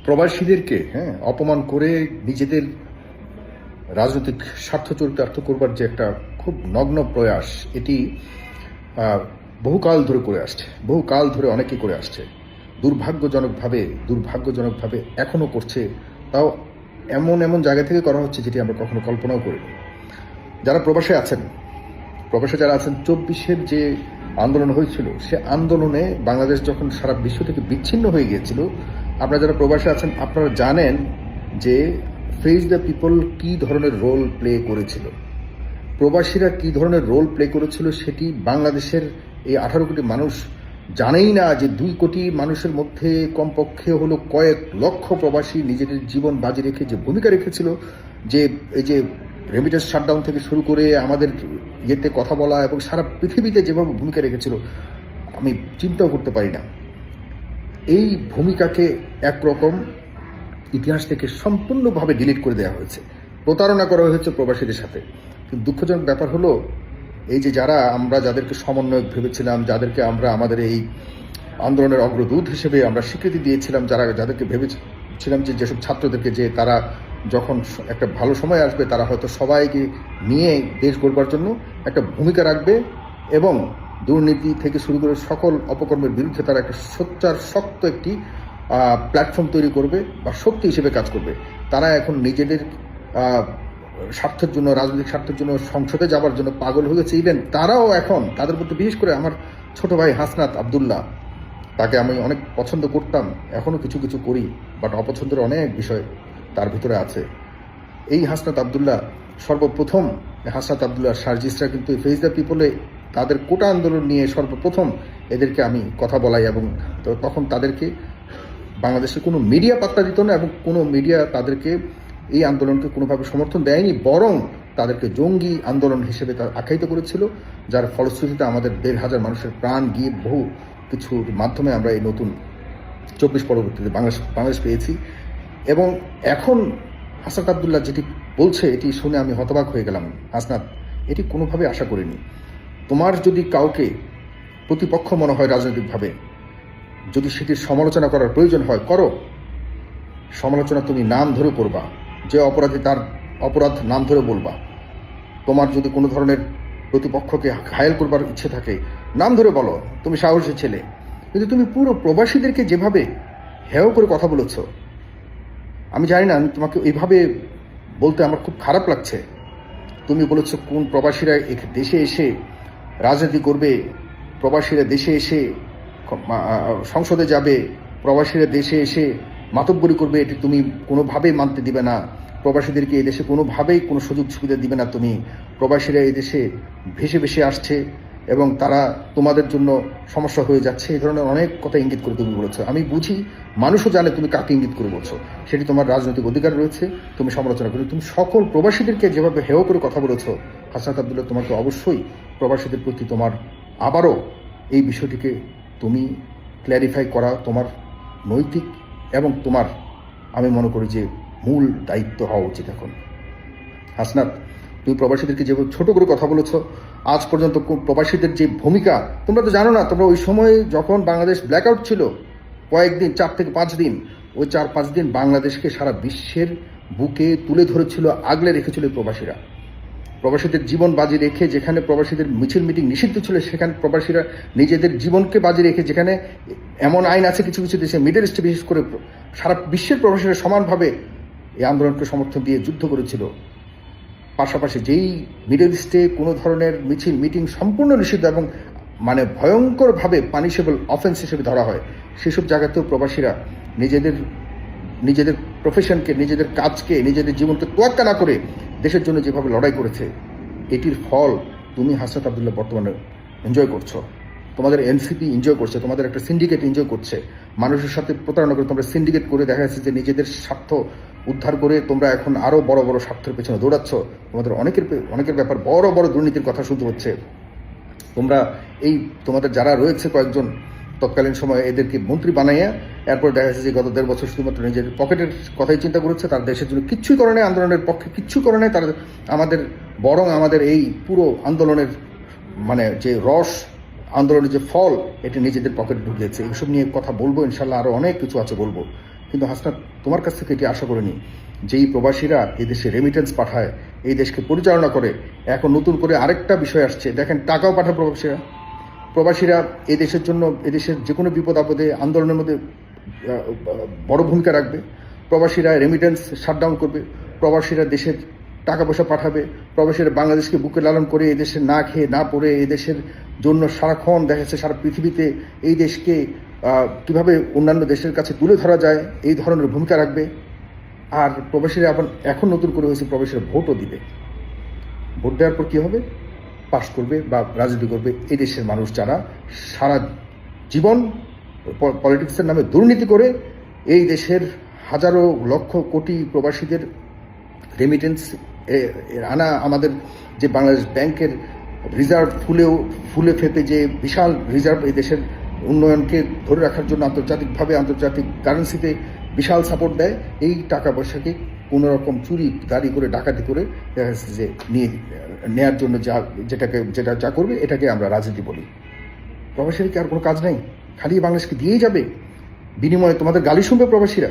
প্রবাসীদেরকে অপমান করে নিজেদের রাজনৈতিক স্বার্থ চরিতার্থ করবার যে একটা খুব নগ্ন প্রয়াস, এটি বহুকাল ধরে করে আসছে, বহুকাল ধরে অনেকেই করে আসছে। দুর্ভাগ্যজনকভাবে এখনও করছে, তাও এমন এমন জায়গা থেকে করা হচ্ছে যেটি আমরা কখনো কল্পনাও করিনি। যারা প্রবাসে আছেন, যারা আছেন, 24-এর যে আন্দোলন হয়েছিল, সে আন্দোলনে বাংলাদেশ যখন সারা বিশ্ব থেকে বিচ্ছিন্ন হয়ে গিয়েছিল, আপনারা যারা প্রবাসে আছেন আপনারা জানেন যে ফেস দ্য পিপল কী ধরনের রোল প্লে করেছিল, প্রবাসীরা কী ধরনের রোল প্লে করেছিল, সেটি বাংলাদেশের এই 18 কোটি মানুষ জানেই না যে 2 কোটি মানুষের মধ্যে কমপক্ষে হলো কয়েক লক্ষ প্রবাসী নিজেদের জীবন বাজি রেখে যে ভূমিকা রেখেছিল, যে এই যে রেমিটেন্স শাটডাউন থেকে শুরু করে আমাদের ইয়েতে কথা বলা এবং সারা পৃথিবীতে যেভাবে ভূমিকা রেখেছিল, আমি চিন্তাও করতে পারি না। এই ভূমিকাকে একরকম ইতিহাস থেকে সম্পূর্ণভাবে ডিলিট করে দেওয়া হয়েছে, প্রতারণা করা হয়েছে প্রবাসীদের সাথে। কিন্তু দুঃখজনক ব্যাপার হলো, এই যে আমরা যাদেরকে সমন্বয়ক ভেবেছিলাম, যাদেরকে আমরা আমাদের এই আন্দোলনের অগ্রদূত হিসেবে আমরা স্বীকৃতি দিয়েছিলাম, যাদেরকে ভেবেছিলাম যে যেসব ছাত্রদেরকে যে তারা যখন একটা ভালো সময় আসবে তারা হয়তো সবাইকে নিয়ে দেশ গড়বার জন্য একটা ভূমিকা রাখবে এবং দুর্নীতি থেকে শুরু করে সকল অপকর্মের বিরুদ্ধে তারা একটা সোচ্চার শক্ত একটি প্ল্যাটফর্ম তৈরি করবে বা শক্তি হিসেবে কাজ করবে, তারা এখন নিজেদের স্বার্থের জন্য, রাজনৈতিক স্বার্থের জন্য সংসদে যাবার জন্য পাগল হয়ে গেছে। ইভেন তারাও এখন, তাদের মধ্যে বিশেষ করে আমার ছোট ভাই হাসনাত আবদুল্লাহ, তাকে আমি অনেক পছন্দ করতাম, এখনও কিছু কিছু করি, বাট অপছন্দের অনেক বিষয় তার ভিতরে আছে। এই হাসনাত আবদুল্লাহ সর্বপ্রথম, হাসনাত আবদুল্লাহ সার্জিসরা কিন্তু ফেস দ্য পিপলে তাদের কোটা আন্দোলন নিয়ে সর্বপ্রথম এদেরকে আমি কথা বলাই, এবং তখন তাদেরকে বাংলাদেশে কোনো মিডিয়া পাত্তা দিত না এবং কোনো মিডিয়া তাদেরকে এই আন্দোলনকে কোনোভাবে সমর্থন দেয়নি, বরং তাদেরকে জঙ্গি আন্দোলন হিসেবে তার আখ্যায়িত করেছিল, যার ফলশ্রুতিতে আমাদের 1,500 মানুষের প্রাণ গিয়ে বহু কিছুর মাধ্যমে আমরা এই নতুন 24 পরবর্তীতে বাংলাদেশ পেয়েছি। এবং এখন হাসনাত আবদুল্লাহ যেটি বলছে, এটি শুনে আমি হতবাক হয়ে গেলাম। হাসনাত, এটি কোনোভাবে আশা করিনি। তোমার যদি কাউকে প্রতিপক্ষ মনে হয় রাজনৈতিকভাবে, যদি সেটির সমালোচনা করার প্রয়োজন হয়, করো। সমালোচনা তুমি নাম ধরে করবা, যে অপরাধী তার অপরাধ নাম ধরে বলবা। তোমার যদি কোনো ধরনের প্রতিপক্ষকে ঘায়েল করবার ইচ্ছে থাকে, নাম ধরে বলো, তুমি সাহসী ছেলে। কিন্তু তুমি পুরো প্রবাসীদেরকে যেভাবে হেয় করে কথা বলেছ, আমি জানি না, আমি তোমাকে এইভাবে বলতে আমার খুব খারাপ লাগছে। তুমি বলেছ কোন প্রবাসীরা দেশে এসে রাজনীতি করবে, প্রবাসীরা দেশে এসে সংসদে যাবে, প্রবাসীরা দেশে এসে মাতব্বরি করবে, এটি তুমি কোনোভাবেই মানতে দিবে না। প্রবাসীদেরকে এই দেশে কোনোভাবেই কোনো সুযোগ সুবিধা দিবে না তুমি। প্রবাসীরা এই দেশে ভেসে ভেসে আসছে এবং তারা তোমাদের জন্য সমস্যা হয়ে যাচ্ছে, এই ধরনের অনেক কথা ইঙ্গিত করে তুমি বলেছো। আমি বুঝি, মানুষও জানে তুমি কাকে ইঙ্গিত করে বলছো, সেটি তোমার রাজনৈতিক অধিকার রয়েছে, তুমি সমালোচনা করো। তুমি সকল প্রবাসীদেরকে যেভাবে হেয় করে কথা বলেছো, হাসনাত আবদুল্লাহ, তোমাকে অবশ্যই প্রবাসীদের প্রতি তোমার আবারও এই বিষয়টিকে তুমি ক্ল্যারিফাই করা তোমার নৈতিক এবং তোমার, আমি মনে করি যে মূল দায়িত্ব হওয়া উচিত এখন। হাসনাত, তুমি প্রবাসীদেরকে যেভাবে ছোট করে কথা বলেছ, আজ পর্যন্ত প্রবাসীদের যে ভূমিকা, তোমরা তো জানো না, তোমরা ওই সময় যখন বাংলাদেশ ব্ল্যাকআউট ছিল কয়েকদিন, 4 থেকে 5 দিন, ওই 4-5 দিন বাংলাদেশকে সারা বিশ্বের বুকে তুলে ধরেছিল, আগলে রেখেছিল প্রবাসীরা। প্রবাসীদের জীবন বাজি রেখে, যেখানে প্রবাসীদের মিছিল মিটিং নিষিদ্ধ ছিল, সেখানে প্রবাসীরা নিজেদের জীবনকে বাজি রেখে, যেখানে এমন আইন আছে কিছু কিছু দেশে, মিডল ইস্টে বিশেষ করে, সারা বিশ্বের প্রবাসীরা সমানভাবে এই আন্দোলনকে সমর্থন দিয়ে যুদ্ধ করেছিল। পাশাপাশি যেই মিডল ইস্টে কোনো ধরনের মিছিল মিটিং সম্পূর্ণ নিষিদ্ধ এবং মানে ভয়ঙ্করভাবে পানিশেবল অফেন্স হিসেবে ধরা হয়, সেসব জায়গাতেও প্রবাসীরা নিজেদের প্রফেশনকে, নিজেদের কাজকে, নিজেদের জীবনকে তোয়াক্কা না করে দেশের জন্য যেভাবে লড়াই করেছে, এটির ফল তুমি হাসনাত আবদুল্লাহ বর্তমানে এনজয় করছো। তোমাদের এনসিপি এনজয় করছে, তোমাদের একটা সিন্ডিকেট এনজয় করছে। মানুষের সাথে প্রতারণা করে তোমরা সিন্ডিকেট করে দেখা যাচ্ছে যে নিজেদের স্বার্থ উদ্ধার করে তোমরা এখন আরও বড় বড় স্বার্থের পেছনে দৌড়াচ্ছ। তোমাদের অনেকের ব্যাপার বড় বড় দুর্নীতির কথা শুনতে হচ্ছে। তোমরা তোমাদের যারা রয়েছে কয়েকজন তৎকালীন সময়ে, এদেরকে মন্ত্রী বানাইয়া এরপর দেখা যাচ্ছে যে গত 1.5 বছর শুধুমাত্র নিজের পকেটের কথাই চিন্তা করেছে, তার দেশের জন্য কিচ্ছুই করে নাই, আন্দোলনের পক্ষে কিচ্ছু করে নাই। তারা আমাদের এই পুরো আন্দোলনের মানে যে রস, আন্দোলনের যে ফল, এটি নিজেদের পকেটে ঢুকিয়েছে। এইসব নিয়ে কথা বলবো ইনশাল্লাহ, আরও অনেক কিছু আছে বলবো। কিন্তু হাসনাত, তোমার কাছ থেকে এটি আশা করিনি। যেই প্রবাসীরা এই দেশে রেমিটেন্স পাঠায়, এই দেশকে পরিচালনা করে, এখন নতুন করে আরেকটা বিষয় আসছে, দেখেন টাকাও পাঠায় প্রবাসীরা এই দেশের জন্য, এদেশের যে কোনো বিপদ আপদে আন্দোলনের মধ্যে বড় ভূমিকা রাখবে। প্রবাসীরা রেমিটেন্স শাটডাউন করবে, প্রবাসীরা দেশের টাকা পয়সা পাঠাবে, প্রবাসীরা বাংলাদেশকে বুকে লালন করে এদেশে না খেয়ে না পড়ে এদেশের জন্য সারাক্ষণ দেখা যাচ্ছে সারা পৃথিবীতে এই দেশকে কিভাবে অন্যান্য দেশের কাছে তুলে ধরা যায় এই ধরনের ভূমিকা রাখবে। আর প্রবাসীরা আবার এখন নতুন করে হয়েছে, প্রবাসীরা ভোটও দিবে। ভোট দেওয়ার পর কী হবে? পাস করবে বা রাজনীতি করবে এই দেশের মানুষ, যারা সারা জীবন পলিটিক্সের নামে দুর্নীতি করে এই দেশের হাজারো লক্ষ কোটি প্রবাসীদের রেমিটেন্স আনা, আমাদের যে বাংলাদেশ ব্যাংকের রিজার্ভ ফুলে ফেপে যে বিশাল রিজার্ভ এই দেশের উন্নয়নকে ধরে রাখার জন্য আন্তর্জাতিকভাবে আন্তর্জাতিক কারেন্সিতে বিশাল সাপোর্ট দেয়। এই টাকা পয়সাকে কোনোরকম চুরি দাঁড়ি করে ডাকাতি করে দেখা যাচ্ছে যে নেয়ার জন্য যেটা যা করবে এটাকে আমরা রাজনীতি বলি। প্রবাসীরা কি আর কোনো কাজ নেই? খালি বাংলাদেশকে দিয়েই যাবে, বিনিময়ে তোমাদের গালি শুনবে প্রবাসীরা?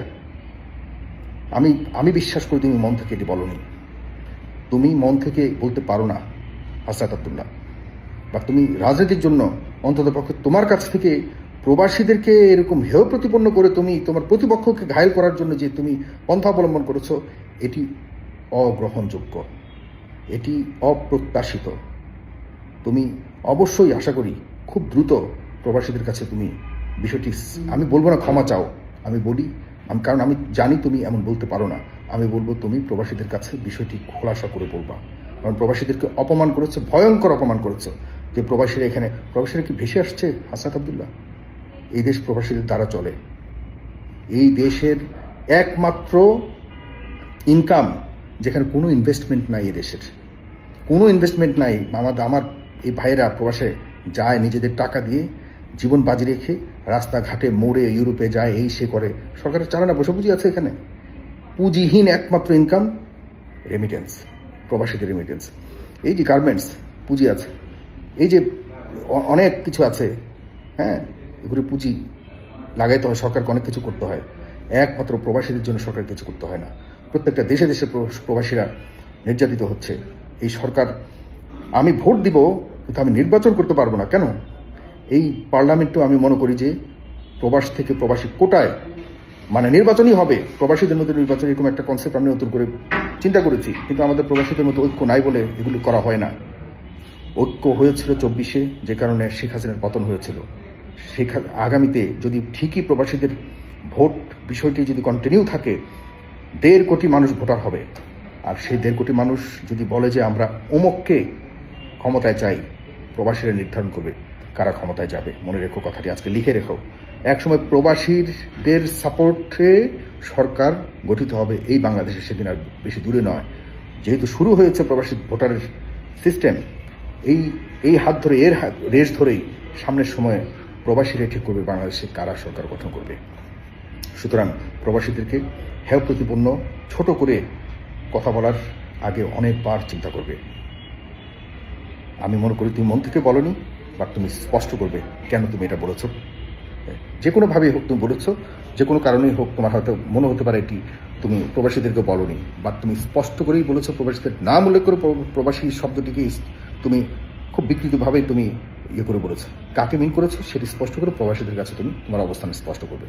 আমি বিশ্বাস করি তুমি মন থেকে এটি বলনি, তুমি মন থেকে বলতে পারো না হাসনাত আব্দুল্লাহ, বা তুমি রাজনীতির জন্য অন্ততপক্ষে তোমার কাছ থেকে প্রবাসীদেরকে এরকম হেয় প্রতিপন্ন করে তুমি তোমার প্রতিপক্ষকে ঘায়েল করার জন্য যে তুমি পন্থা অবলম্বন করেছো, এটি অগ্রহণযোগ্য, এটি অপ্রত্যাশিত। তুমি অবশ্যই আশা করি খুব দ্রুত প্রবাসীদের কাছে তুমি বিষয়টি, আমি বলবো না ক্ষমা চাও, কারণ আমি জানি তুমি এমন বলতে পারো না। আমি বলবো তুমি প্রবাসীদের কাছে বিষয়টি খোলাসা করে বলবা, কারণ প্রবাসীদেরকে অপমান করেছে, ভয়ঙ্কর অপমান করেছে। যে প্রবাসীরা কি ভেসে আসছে হাসনাত আব্দুল্লাহ? এই দেশ প্রবাসীদের দ্বারা চলে। এই দেশের একমাত্র ইনকাম, যেখানে কোনো ইনভেস্টমেন্ট নাই, এই দেশের কোনো ইনভেস্টমেন্ট নাই। আমার এই ভাইয়েরা প্রবাসে যায় নিজেদের টাকা দিয়ে, জীবন বাজি রেখে রাস্তাঘাটে মোড়ে ইউরোপে যায়, এই সে করে, সরকারের চালানা বসে পুঁজি আছে এখানে। পুঁজিহীন একমাত্র ইনকাম রেমিটেন্স, প্রবাসীদের রেমিটেন্স। এই যে গার্মেন্টস পুঁজি আছে, এই যে অনেক কিছু আছে, হ্যাঁ, এগুলো পুঁজি লাগাইতে হয়, সরকারকে অনেক কিছু করতে হয়। একমাত্র প্রবাসীদের জন্য সরকার কিছু করতে হয় না। প্রত্যেকটা দেশে দেশে প্রবাসীরা নির্যাতিত হচ্ছে। এই সরকার, আমি ভোট দিব কিন্তু আমি নির্বাচন করতে পারবো না। কেন? এই পার্লামেন্টও আমি মনে করি যে প্রবাস থেকে প্রবাসী কোটায় মানে নির্বাচনই হবে, প্রবাসীদের মধ্যে নির্বাচন, এরকম একটা কনসেপ্ট আমি নতুন করে চিন্তা করেছি। কিন্তু আমাদের প্রবাসীদের মধ্যে ঐক্য নাই বলে এগুলো করা হয় না। ঐক্য হয়েছিল 24-এ, যে কারণে শেখ হাসিনার পতন হয়েছিল। আগামীতে যদি ঠিকই প্রবাসীদের ভোট বিষয়টি যদি কন্টিনিউ থাকে, 1.5 কোটি মানুষ ভোটার হবে। আর সেই 1.5 কোটি মানুষ যদি বলে যে আমরা অমুককে ক্ষমতায় চাই, প্রবাসীরা নির্ধারণ করবে কারা ক্ষমতায় যাবে। মনে রেখো কথাটি, আজকে লিখে রেখো। একসময় প্রবাসীদের সাপোর্টে সরকার গঠিত হবে এই বাংলাদেশে, সেদিন আর বেশি দূরে নয়। যেহেতু শুরু হয়েছে প্রবাসী ভোটারের সিস্টেম, এই হাত ধরে, এর রেশ ধরেই সামনের সময়ে প্রবাসীরা ঠিক করবে বাংলাদেশে কারা সরকার গঠন করবে। সুতরাং প্রবাসীদেরকে হেয় প্রতিপন্ন ছোট করে কথা বলার আগে অনেকবার চিন্তা করবে। আমি মনে করি তুমি মন থেকে বলনি, বা তুমি স্পষ্ট করবে কেন তুমি এটা বলেছ। যে কোনোভাবেই হোক তুমি বলেছ, যে কোনো কারণেই হোক, তোমার হয়তো মনে হতে পারে এটি তুমি প্রবাসীদেরকে বলনি, বা তুমি স্পষ্ট করেই বলেছো, প্রবাসীদের নাম উল্লেখ করে প্রবাসী শব্দটিকে তুমি খুব বিকৃতভাবেই তুমি করে বলেছো। কাকে মিন করেছো সেটি স্পষ্ট করে প্রবাসীদের কাছে তুমি তোমার অবস্থান স্পষ্ট করবে।